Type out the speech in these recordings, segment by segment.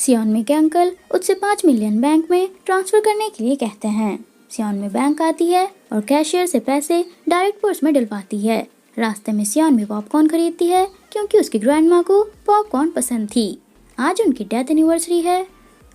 सियोनमी के अंकल उससे 5 million bank में ट्रांसफर करने के लिए कहते हैं। सियोनमी बैंक आती है और कैशियर से पैसे डायरेक्ट पर्स में डलवाती है। रास्ते में सियोनमी पॉपकॉर्न खरीदती है क्योंकि उसकी ग्रैंडमा को पॉपकॉर्न पसंद थी। आज उनकी डेथ एनिवर्सरी है।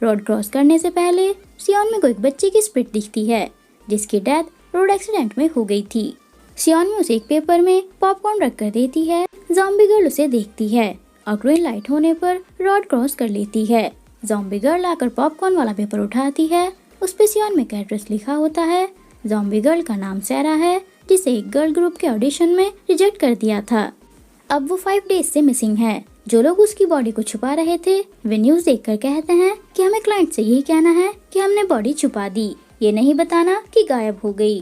रोड क्रॉस करने से पहले सियोनमी को एक बच्चे की स्प्रिट दिखती है जिसकी डेथ रोड एक्सीडेंट में हो गई थी। सियोनमी उसे एक पेपर में पॉपकॉर्न रख कर देती है। ज़ॉम्बी गर्ल उसे देखती है और ग्रीन लाइट होने पर रोड क्रॉस कर लेती है। ज़ॉम्बी गर्ल आकर पॉपकॉर्न वाला पेपर उठाती है। उस पे सियोनमी का एड्रेस लिखा होता है। ज़ॉम्बी गर्ल का नाम सैरा है जिसे एक गर्ल ग्रुप के ऑडिशन में रिजेक्ट कर दिया था। अब वो 5 डेज से मिसिंग है। जो लोग उसकी बॉडी को छुपा रहे थे वे न्यूज देखकर कहते हैं कि हमें क्लाइंट से यही कहना है कि हमने बॉडी छुपा दी, ये नहीं बताना कि गायब हो गई।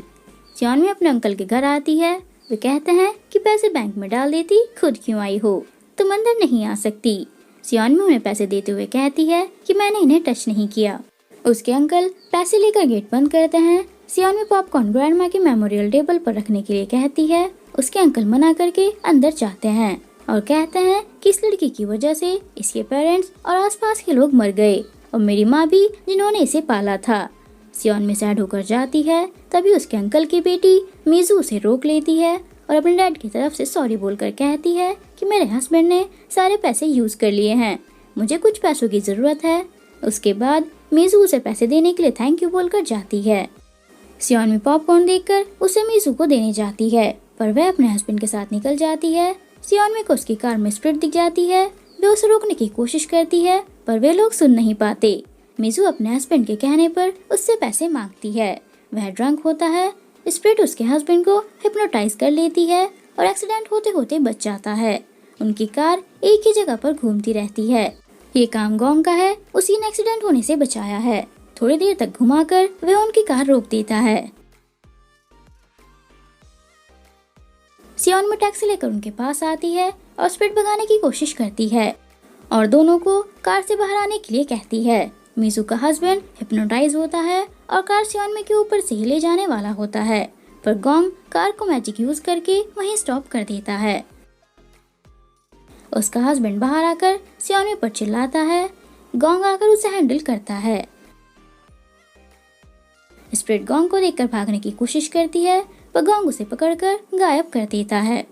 सियोनमी अपने अंकल के घर आती है। वे कहते हैं कि पैसे बैंक में डाल देती, खुद क्यों आई हो, तुम अंदर नहीं आ सकती। सियोनमी उन्हें पैसे देते हुए कहती है कि मैंने इन्हें टच नहीं किया। उसके अंकल पैसे लेकर गेट बंद करते हैं। सियोनमी पॉपकॉर्न ग्रैंडमा के मेमोरियल टेबल पर रखने के लिए कहती है। उसके अंकल मना करके अंदर जाते हैं और कहते हैं कि इस लड़की की वजह से इसके पेरेंट्स और आसपास के लोग मर गए और मेरी माँ भी जिन्होंने इसे पाला था। सियोनमी सैड होकर जाती है। तभी उसके अंकल की बेटी मीजू उसे रोक लेती है और अपने डैड की तरफ से सॉरी बोलकर कहती है कि मेरे हस्बैंड ने सारे पैसे यूज कर लिए हैं, मुझे कुछ पैसों की जरूरत है। उसके बाद मीजू उसे पैसे देने के लिए थैंक यू बोलकर जाती है। सियोनमी पॉपकॉर्न देखकर उसे मीजू को देने जाती है पर वह अपने हस्बैंड के साथ निकल जाती है। सियोनमी को उसकी कार में स्प्रिट दिख जाती है। वे उसे रोकने की कोशिश करती है पर वे लोग सुन नहीं पाते। मीजू अपने हस्बैंड के कहने पर उससे पैसे मांगती है। वह ड्रंक होता है। स्प्रिट उसके हस्बैंड को हिप्नोटाइज कर लेती है और एक्सीडेंट होते होते बच जाता है। उनकी कार एक ही जगह पर घूमती रहती है। ये काम गोंग का है, उसी ने एक्सीडेंट होने से बचाया है। थोड़ी देर तक घुमाकर वह उनकी कार रोक देता है। सियोनमी टैक्सी लेकर उनके पास आती है और स्प्रिट भगाने की कोशिश करती है और दोनों को कार से बाहर आने के लिए कहती है। मीजू का हस्बैंड हिप्नोटाइज होता है और कार सियोनमी के ऊपर से ही ले जाने वाला होता है पर गोंग कार को मैजिक यूज करके वहीं स्टॉप कर देता है। उसका हस्बैंड बाहर आकर सियोनमी पर चिल्लाता है। गोंग आकर उसे हैंडल करता है। स्प्रिट गोंग को देखकर भागने की कोशिश करती है पर गोंग उसे पकड़कर गायब कर देता है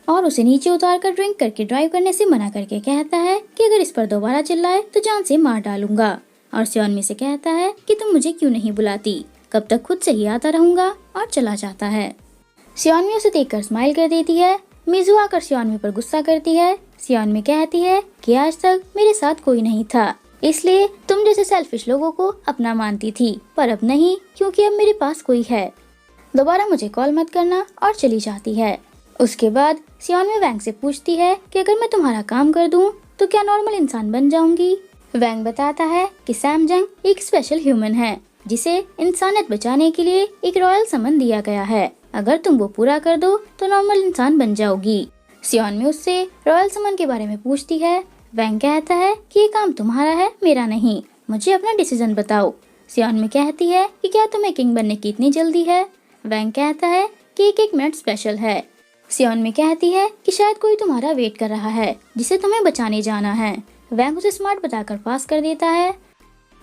और उसे नीचे उतारकर ड्रिंक करके ड्राइव करने से मना करके कहता है कि अगर इस पर दोबारा चिल्लाए तो जान से मार डालूंगा। और सियोनमी से कहता है कि तुम मुझे क्यों नहीं बुलाती, कब तक खुद से ही आता रहूंगा, और चला जाता है। सियोनमी उसे देखकर स्माइल कर देती है। मीजू आकर सियोनमी पर गुस्सा करती है। सियोनमी कहती है कि आज तक मेरे साथ कोई नहीं था, इसलिए तुम जैसे सेल्फिश लोगों को अपना मानती थी, पर अब नहीं क्योंकि अब मेरे पास कोई है, दोबारा मुझे कॉल मत करना, और चली जाती है। उसके बाद सियोनमी वैंग से पूछती है कि अगर मैं तुम्हारा काम कर दूं तो क्या नॉर्मल इंसान बन जाऊंगी। वैंग बताता है कि सैमजंग एक स्पेशल ह्यूमन है जिसे इंसानियत बचाने के लिए एक रॉयल समन दिया गया है, अगर तुम वो पूरा कर दो तो नॉर्मल इंसान बन जाओगी। सियोनमी उससे रॉयल समन के बारे में पूछती है। वैंग कहता है कि ये काम तुम्हारा है, मेरा नहीं, मुझे अपना डिसीजन बताओ। सियोनमी कहती है कि क्या तुम्हें किंग बनने की इतनी जल्दी है। वैंग कहता है कि एक मिनट स्पेशल है। सियोनमी कहती है कि शायद कोई तुम्हारा वेट कर रहा है जिसे तुम्हें बचाने जाना है। वैंग उसे स्मार्ट बताकर पास कर देता है।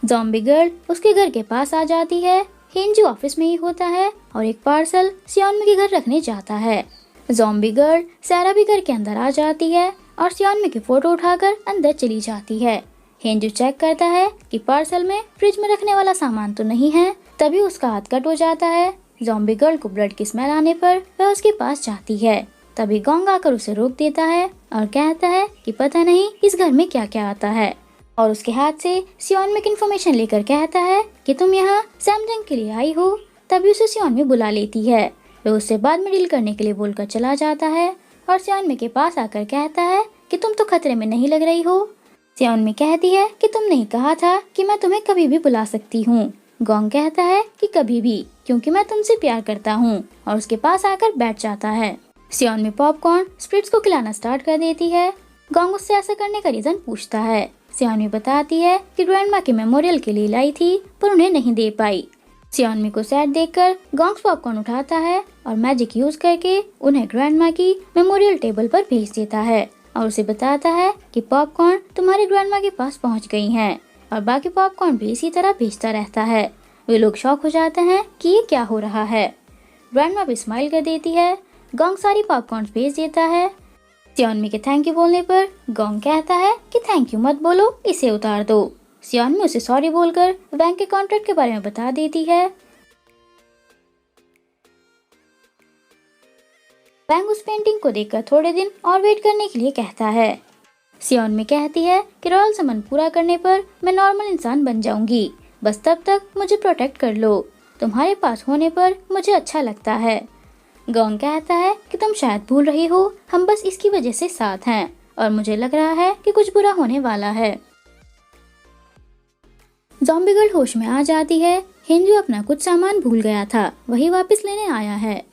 ज़ॉम्बी गर्ल उसके घर के पास आ जाती है। हिंजू ऑफिस में ही होता है और एक पार्सल सियोनमी के घर रखने जाता है। ज़ॉम्बी गर्ल सैरा भी घर के अंदर आ जाती है और सियोनमी की फोटो उठाकर अंदर चली जाती है। हिंजू चेक करता है कि पार्सल में फ्रिज में रखने वाला सामान तो नहीं है। तभी उसका हाथ कट हो जाता है। ज़ॉम्बी गर्ल को ब्लड की स्मेल आने पर वह उसके पास जाती है। तभी गोंग आकर उसे रोक देता है और कहता है कि पता नहीं इस घर में क्या क्या आता है, और उसके हाथ से सियोनमी की इन्फॉर्मेशन लेकर कहता है कि तुम यहाँ सैमजंग के लिए आई हो। तभी उसे सियोनमी बुला लेती है। वह उससे बाद में डील करने के लिए बोलकर चला जाता है और सियोनमी के पास आकर कहता है कि तुम तो खतरे में नहीं लग रही हो। सियोनमी कहती है कि तुमने ही कहा था कि मैं तुम्हें कभी भी बुला सकती हूँ। गोंग कहता है कि कभी भी, क्योंकि मैं तुमसे प्यार करता हूँ, और उसके पास आकर बैठ जाता है। सियोनमी पॉपकॉर्न स्प्रिट्स को खिलाना स्टार्ट कर देती है। गोंग उससे ऐसा करने का रीजन पूछता है। सियोनमी बताती है कि ग्रैंडमा के मेमोरियल के लिए लाई थी पर उन्हें नहीं दे पाई। सियोनमी को सैड देखकर गोंग पॉपकॉर्न उठाता है और मैजिक यूज करके उन्हें ग्रैंडमा की मेमोरियल टेबल पर भेज देता है और उसे बताता है कि पॉपकॉर्न तुम्हारी ग्रैंडमा के पास पहुंच गई हैं और बाकी पॉपकॉर्न भी इसी तरह भेजता रहता है। वे लोग शॉक हो जाते हैं कि ये क्या हो रहा है। ग्रैंडमा भी स्माइल कर देती है। गोंग सारी पॉपकॉर्न भेज देता है। सियोनमी के थैंक यू बोलने पर गोंग कहता है कि थैंक यू मत बोलो, इसे उतार दो। सियोनमी उसे सॉरी बोलकर बैंक के कॉन्ट्रैक्ट के बारे में बता देती है। वैंग उस पेंटिंग को देखकर थोड़े दिन और वेट करने के लिए कहता है। सियोनमी कहती है कि रॉयल समन पूरा करने पर मैं नॉर्मल इंसान बन जाऊंगी, बस तब तक मुझे प्रोटेक्ट कर लो। तुम्हारे पास होने पर मुझे अच्छा लगता है। गोंग कहता है कि तुम शायद भूल रही हो, हम बस इसकी वजह से साथ हैं और मुझे लग रहा है कि कुछ बुरा होने वाला है। ज़ॉम्बी गर्ल होश में आ जाती है। हिंजू अपना कुछ सामान भूल गया था, वही वापस लेने आया है।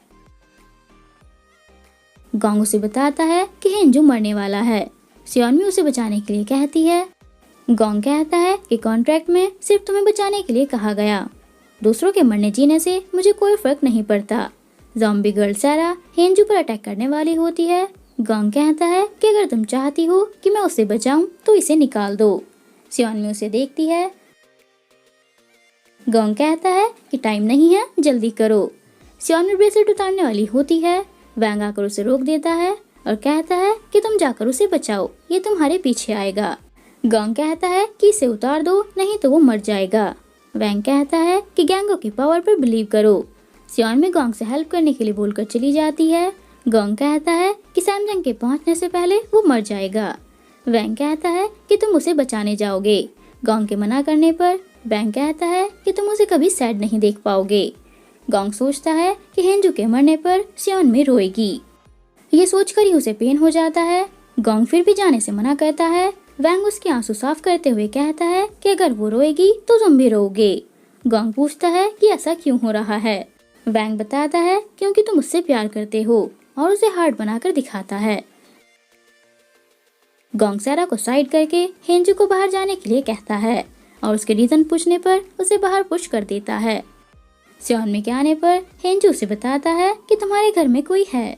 गोंग उसे बताता है कि हिंजू मरने वाला है। सियोनमी उसे बचाने के लिए कहती है। गोंग कहता है कि कॉन्ट्रैक्ट में सिर्फ तुम्हें बचाने के लिए कहा गया, दूसरों के मरने जीने से मुझे कोई फर्क नहीं पड़ता। ज़ॉम्बी गर्ल सारा हिंजू पर अटैक करने वाली होती है। गोंग कहता है कि अगर तुम चाहती हो कि मैं उसे बचाऊं तो इसे निकाल दो। सियोनमी उसे देखती है। गोंग कहता है कि टाइम नहीं है, जल्दी करो। सियोनमी ब्रेसलेट उतारने वाली होती है। वैंग आकर उसे रोक देता है और कहता है कि तुम जाकर उसे बचाओ, ये तुम्हारे पीछे आएगा। गोंग कहता है कि इसे उतार दो, नहीं तो वो मर जाएगा। वैंग कहता है कि गैंगो की पावर पर बिलीव करो। सियोनमी गोंग से हेल्प करने के लिए बोलकर चली जाती है। गोंग कहता है कि सैमसंग के पहुंचने से पहले वो मर जाएगा। वैंग कहता है कि तुम उसे बचाने जाओगे। गोंग के मना करने पर वैंग कहता है कि तुम उसे कभी सैड नहीं देख पाओगे। गोंग सोचता है कि हिंजू के मरने पर सियोनमी रोएगी। ये सोचकर ही उसे पेन हो जाता है। गोंग फिर भी जाने से मना करता है। वैंग उसके आंसू साफ करते हुए कहता है कि अगर वो रोएगी तो तुम भी रोओगे। गोंग पूछता है कि ऐसा क्यों हो रहा है। वैंग बताता है क्योंकि तुम उससे प्यार करते हो और उसे हार्ट बनाकर दिखाता है। गोंग सैरा को साइड करके हिंजू को बाहर जाने के लिए कहता है और उसके रीजन पूछने पर उसे बाहर पुश कर देता है। सियोनमी के आने पर हिंजू उसे बताता है कि तुम्हारे घर में कोई है।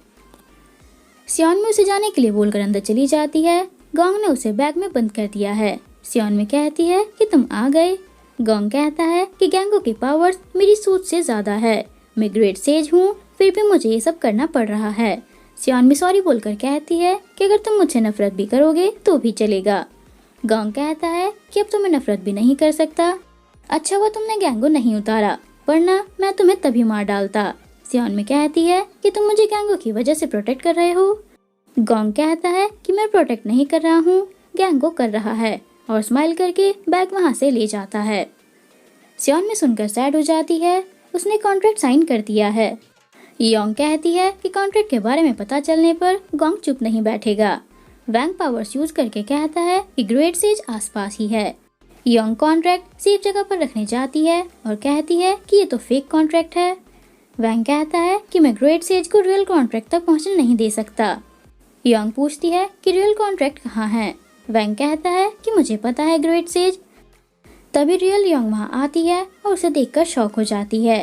सियोनमी उसे जाने के लिए बोलकर अंदर चली जाती है। गोंग ने उसे बैग में बंद कर दिया है। सियोनमी कहती है कि तुम आ गए। गोंग कहता है कि गैंगो की पावर्स मेरी सोच से ज्यादा है, मैं ग्रेट सेज हूँ, फिर भी मुझे ये सब करना पड़ रहा है। सियोनमी सॉरी बोलकर कहती है कि अगर तुम मुझसे नफरत भी करोगे तो भी चलेगा। गोंग कहता है कि अब तुम्हें नफरत भी नहीं कर सकता। अच्छा हुआ तुमने गैंगो नहीं उतारा, वरना मैं तुम्हें तभी मार डालता। सियोनमी कहती है कि तुम मुझे गैंगो की वजह से प्रोटेक्ट कर रहे हो। गोंग कहता है कि मैं प्रोटेक्ट नहीं कर रहा हूँ, गैंगो कर रहा है, और स्माइल करके बैग वहाँ से ले जाता है। सियोनमी सुनकर सैड हो जाती है। उसने कॉन्ट्रैक्ट साइन कर दिया है। योंग कहती है कि कॉन्ट्रैक्ट के बारे में पता चलने पर गोंग चुप नहीं बैठेगा। वैंग पावर्स यूज करके कहता है कि ग्रेट सेज आसपास ही है। योंग कॉन्ट्रैक्ट सेफ जगह पर रखने जाती है और कहती है कि ये तो फेक कॉन्ट्रैक्ट है। वैंग कहता है कि मैं ग्रेट सेज को रियल कॉन्ट्रैक्ट तक पहुंचने नहीं दे सकता। योंग पूछती है कि रियल कॉन्ट्रैक्ट कहाँ है। वैंग कहता है कि मुझे पता है ग्रेट सेज। तभी रियल योंग वहाँ आती है और उसे देखकर शॉक हो जाती है।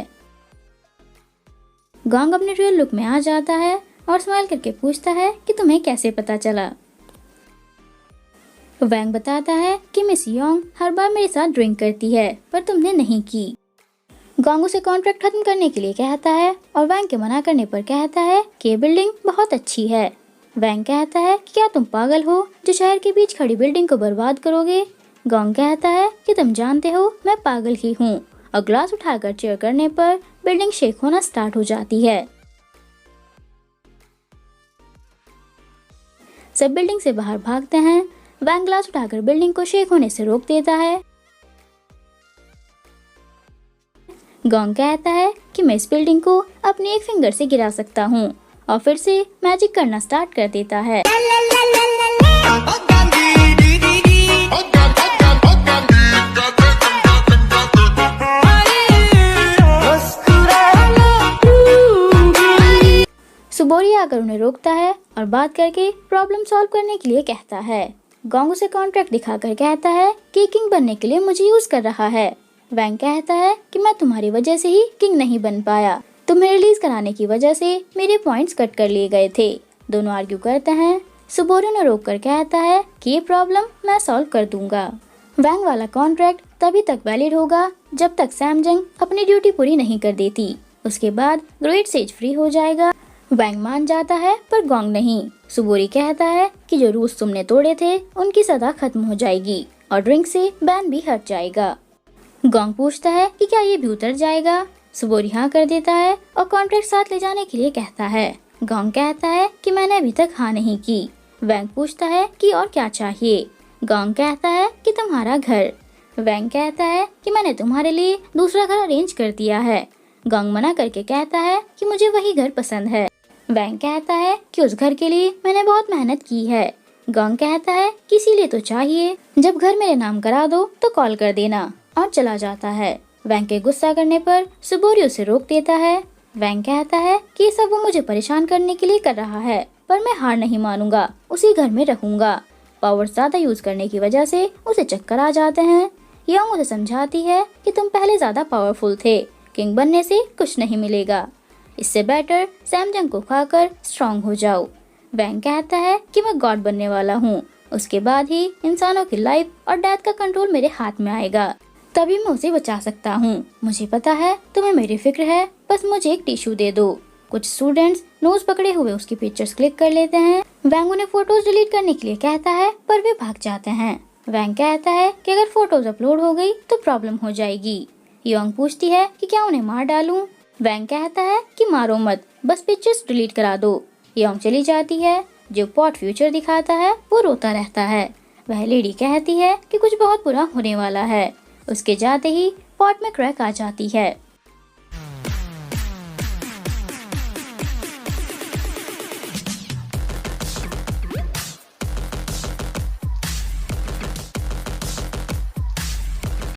गोंग अपने रियल लुक में आ जाता है और स्माइल करके पूछता है कि तुम्हें कैसे पता चला। वैंग बताता है कि मिस योंग हर बार मेरे साथ ड्रिंक करती है, पर तुमने नहीं की। गोंग उसे कॉन्ट्रैक्ट खत्म करने के लिए कहता है और वैंग के मना करने पर कहता है कि ये बिल्डिंग बहुत अच्छी है। वैंग कहता है कि क्या तुम पागल हो जो शहर के बीच खड़ी बिल्डिंग को बर्बाद करोगे। गोंग कहता है कि तुम जानते हो मैं पागल ही हूँ, और ग्लास उठाकर चेयर करने पर बिल्डिंग शेक होना स्टार्ट हो जाती है। सब बिल्डिंग से बाहर भागते हैं। वैंग ग्लास उठाकर बिल्डिंग को शेक होने से रोक देता है। गोंग कहता है कि मैं इस बिल्डिंग को अपने एक फिंगर से गिरा सकता हूँ, और फिर से मैजिक करना स्टार्ट कर देता है। सुबोरी आकर उन्हें रोकता है और बात करके प्रॉब्लम सॉल्व करने के लिए कहता है। गोंग उसे कॉन्ट्रैक्ट दिखाकर कहता है कि किंग बनने के लिए मुझे यूज कर रहा है। वैंग कहता है कि मैं तुम्हारी वजह से ही किंग नहीं बन पाया, तुम्हें रिलीज कराने की वजह से मेरे पॉइंट्स कट कर लिए गए थे। दोनों आर्ग्यू करते हैं। सुबोरू ने रोक कर कहता है कि ये प्रॉब्लम मैं सॉल्व कर दूंगा। वैंग वाला कॉन्ट्रैक्ट तभी तक वैलिड होगा जब तक सैमजंग अपनी ड्यूटी पूरी नहीं कर देती। उसके बाद ग्रेट सेज फ्री हो जाएगा। वैंग मान जाता है पर गोंग नहीं। सुबोरी कहता है कि जो रूल्स तुमने तोड़े थे उनकी सजा खत्म हो जाएगी और ड्रिंक से बैन भी हट जाएगा। गोंग पूछता है कि क्या ये भी उतर जाएगा। सुबोरी हाँ कर देता है और कॉन्ट्रैक्ट साथ ले जाने के लिए कहता है। गोंग कहता है कि मैंने अभी तक हाँ नहीं की। वैंग पूछता है कि और क्या चाहिए। गोंग कहता है कि तुम्हारा घर। वैंग कहता है कि मैंने तुम्हारे लिए दूसरा घर अरेंज कर दिया है। गोंग मना करके कहता है कि मुझे वही घर पसंद है। वैंग कहता है कि उस घर के लिए मैंने बहुत मेहनत की है। गोंग कहता है कि इसीलिए तो चाहिए, जब घर मेरे नाम करा दो तो कॉल कर देना, और चला जाता है। वैंग के गुस्सा करने पर सुबोरी उसे रोक देता है। वैंग कहता है कि सब वो मुझे परेशान करने के लिए कर रहा है, पर मैं हार नहीं मानूंगा, उसी घर में रहूंगा। पावर ज्यादा यूज करने की वजह से उसे चक्कर आ जाते हैं। योंग उसे समझाती है कि तुम पहले ज्यादा पावरफुल थे, किंग बनने से कुछ नहीं मिलेगा, इससे बेटर सैमजंग को खाकर स्ट्रॉन्ग हो जाओ। वैंग कहता है कि मैं गॉड बनने वाला हूँ, उसके बाद ही इंसानों की लाइफ और डेथ का कंट्रोल मेरे हाथ में आएगा, तभी मैं उसे बचा सकता हूँ। मुझे पता है तुम्हें मेरी फिक्र है, बस मुझे एक टिश्यू दे दो। कुछ स्टूडेंट्स नोज पकड़े हुए उसकी पिक्चर्स क्लिक कर लेते हैं। वैंग उन्हें फोटोज डिलीट करने के लिए कहता है, पर वे भाग जाते हैं। वैंग कहता है कि अगर फोटोज अपलोड हो गई तो प्रॉब्लम हो जाएगी। योंग पूछती है कि क्या उन्हें मार डालूं। वैंग कहता है कि मारो मत, बस पिक्चर्स डिलीट करा दो। योंग चली जाती है। जो पॉट फ्यूचर दिखाता है वो रोता रहता है। वह लेडी कहती है कि कुछ बहुत बुरा होने वाला है। उसके जाते ही पॉट में क्रैक आ जाती है